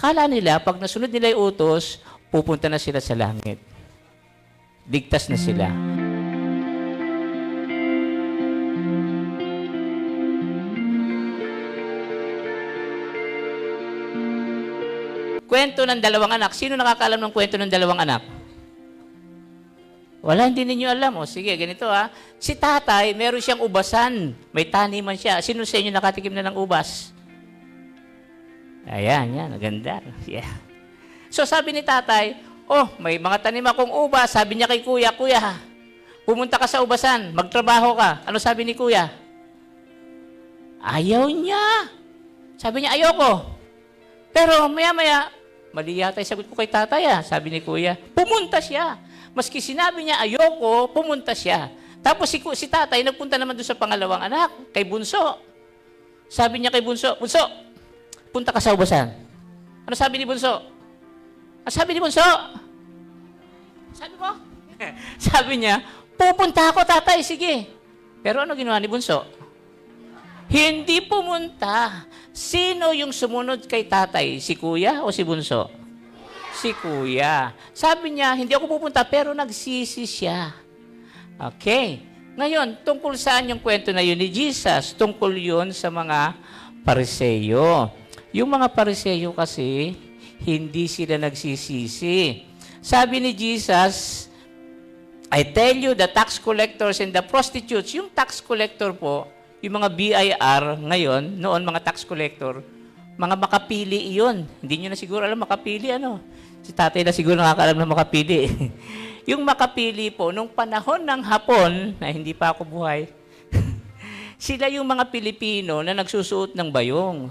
Akala nila, pag nasunod nila yung utos, pupunta na sila sa langit. Ligtas na sila. Kwento ng dalawang anak. Sino nakakaalam ng kwento ng dalawang anak? Wala, hindi ninyo alam. O sige, ganito ha. Si tatay, meron siyang ubasan. May taniman siya. Sino sa inyo nakatikim na ng ubas? Ayan, yan. Maganda. Yeah. So sabi ni tatay, oh, may mga tanim akong ubas. Sabi niya kay kuya, kuya, pumunta ka sa ubasan. Magtrabaho ka. Ano sabi ni kuya? Ayaw niya. Sabi niya, ayoko. Pero maya-maya, mali yata yung sagot ko kay tatay sabi ni kuya. Pumunta siya. Maski sinabi niya, ayoko, pumunta siya. Tapos si tatay, nagpunta naman doon sa pangalawang anak, kay Bunso. Sabi niya kay Bunso, Bunso, punta ka sa ubasan. Ano sabi ni Bunso? Ano sabi ni Bunso? Sabi mo? Sabi niya, pupunta ako tatay, sige. Pero ano ginawa ni Bunso? Hindi pumunta. Sino yung sumunod kay tatay? Si kuya o si Bunso? Si kuya. Sabi niya, hindi ako pupunta, pero nagsisi siya. Okay. Ngayon, tungkol saan yung kwento na yun ni Jesus? Tungkol yun sa mga Pariseyo. Yung mga Pariseyo kasi, hindi sila nagsisisi. Sabi ni Jesus, I tell you, the tax collectors and the prostitutes, yung tax collector po, yung mga BIR ngayon, noon mga tax collector, mga makapili iyon. Hindi nyo na siguro alam makapili ano. Si tatay na siguro nakakaalam na makapili. Yung makapili po, nung panahon ng Hapon, na hindi pa ako buhay, sila yung mga Pilipino na nagsusuot ng bayong.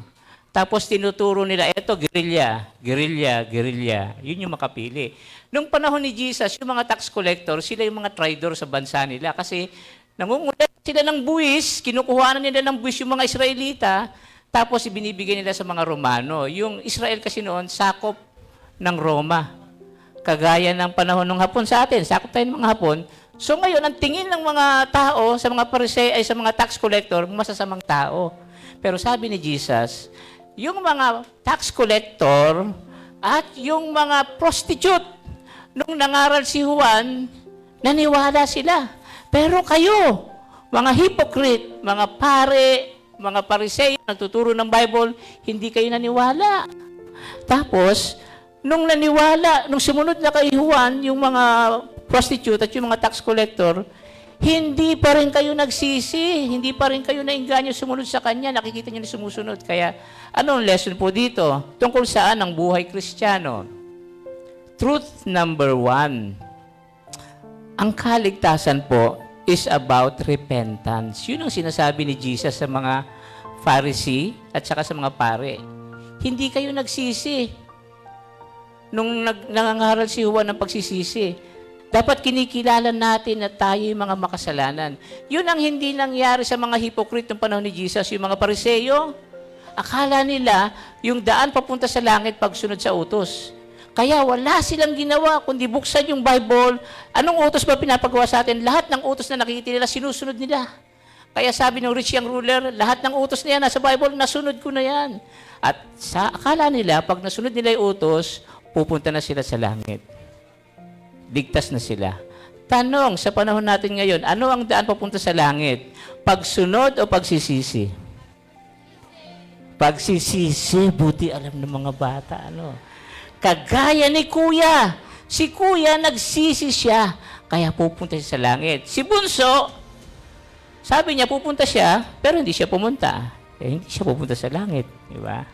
Tapos tinuturo nila, eto, guerrilla, guerrilla, guerrilla. Yun yung makapili. Nung panahon ni Jesus, yung mga tax collector, sila yung mga traidor sa bansa nila. Kasi nangungulit sila ng buwis, kinukuhaan nila ng buwis yung mga Israelita, tapos ibinibigay nila sa mga Romano. Yung Israel kasi noon, sakop ng Roma. Kagaya ng panahon ng Hapon sa atin, sakop tayo ng mga Hapon. So ngayon, ang tingin ng mga tao sa mga Pariseo ay sa mga tax collector, masasamang tao. Pero sabi ni Jesus, yung mga tax collector at yung mga prostitute, nung nangaral si Juan, naniwala sila. Pero kayo, mga hypocrite, mga pare, mga Pariseo, nagtuturo ng Bible, hindi kayo naniwala. Tapos, nung naniwala, nung sumunod na kay Juan, yung mga prostitute at yung mga tax collector, hindi pa rin kayo nagsisi, hindi pa rin kayo nainganyo sumunod sa kanya, nakikita niyo na sumusunod. Kaya, anong lesson po dito? Tungkol saan ang buhay Kristiyano? Truth number 1. Ang kaligtasan po is about repentance. Yun ang sinasabi ni Jesus sa mga Pharisee at saka sa mga pare. Hindi kayo nagsisi. Nung nangangaral si Juan ng pagsisisi, dapat kinikilala natin na tayo yung mga makasalanan. Yun ang hindi nangyari sa mga hypocrite ng panahon ni Jesus, yung mga Pariseo. Akala nila yung daan papunta sa langit pagsunod sa utos. Kaya wala silang ginawa kundi buksan yung Bible. Anong utos ba pinapagawa sa atin? Lahat ng utos na nakikita nila, sinusunod nila. Kaya sabi ng rich young ruler, lahat ng utos na yan nasa Bible, nasunod ko na yan. At sa akala nila, pag nasunod nila yung utos, pupunta na sila sa langit. Ligtas na sila. Tanong, sa panahon natin ngayon, ano ang daan papunta sa langit? Pagsunod o pagsisisi? Pagsisisi, buti alam ng mga bata, ano? Kagaya ni Kuya. Si Kuya, nagsisi siya, kaya pupunta siya sa langit. Si Bunso, sabi niya pupunta siya, pero hindi siya pumunta. Hindi siya pupunta sa langit. Di ba?